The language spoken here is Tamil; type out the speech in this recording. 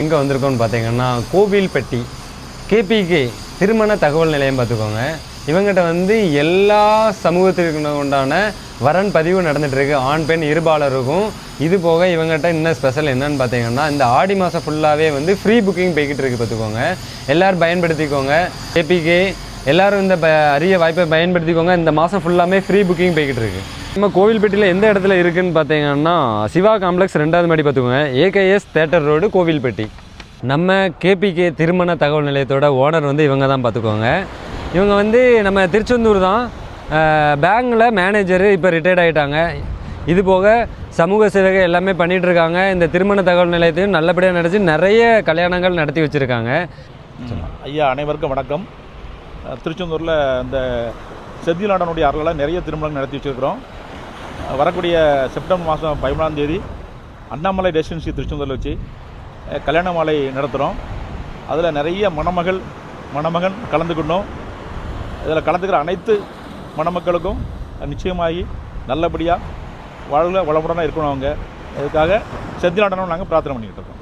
எங்கே வந்திருக்கோம்னு பார்த்தீங்கன்னா கோவில்பட்டி கேபிகே திருமண தகவல் நிலையம் பார்த்துக்கோங்க. இவங்ககிட்ட வந்து எல்லா சமூகத்திற்கு உண்டான வரன் பதிவு நடந்துகிட்ருக்கு. ஆண் பெண் இருபாலருக்கும். இது போக இவங்ககிட்ட இன்னும் ஸ்பெஷல் என்னன்னு பார்த்தீங்கன்னா இந்த ஆடி மாதம் ஃபுல்லாகவே வந்து ஃப்ரீ புக்கிங் போய்கிட்டு இருக்குது பார்த்துக்கோங்க. எல்லோரும் பயன்படுத்திக்கோங்க. கேபிகே எல்லோரும் இந்த அரிய வாய்ப்பை பயன்படுத்திக்கோங்க. இந்த மாதம் ஃபுல்லாமே ஃப்ரீ புக்கிங் போய்கிட்டு இருக்குது. நம்ம கோவில்பட்டியில் எந்த இடத்துல இருக்குதுன்னு பார்த்தீங்கன்னா சிவா காம்ப்ளெக்ஸ் 2வது மாடி பார்த்துக்கோங்க. AKS theatre road Kovilpatti. நம்ம கேபிகே திருமண தகவல் நிலையத்தோட ஓனர் வந்து இவங்க தான் பார்த்துக்கோங்க. இவங்க வந்து நம்ம திருச்செந்தூர் தான். பேங்கில் மேனேஜரு இப்போ ரிட்டையர்ட் ஆகிட்டாங்க. இது போக சமூக சேவை எல்லாமே பண்ணிகிட்ருக்காங்க. இந்த திருமண தகவல் நிலையத்தையும் நல்லபடியாக நடத்தி நிறைய கல்யாணங்கள் நடத்தி வச்சுருக்காங்க. ஐயா அனைவருக்கும் வணக்கம். திருச்செந்தூரில் இந்த செந்திலாண்டனுடைய அருளால் நிறைய திருமணங்கள் நடத்தி வச்சுருக்கிறோம். வரக்கூடிய செப்டம்பர் மாதம் 11ஆம் தேதி அண்ணாமலை ரெசிடென்சி திருச்செந்தூரில் வச்சு கல்யாண மாலை நடத்துகிறோம். அதில் நிறைய மணமகன் கலந்துக்கணும். இதில் கலந்துக்கிற அனைத்து மணமக்களுக்கும் நிச்சயமாகி நல்லபடியாக வளமுடனாக இருக்கணும். அவங்க இதுக்காக செந்திலாண்டனும் நாங்கள் பிரார்த்தனை பண்ணிக்கிட்டு இருக்கோம்.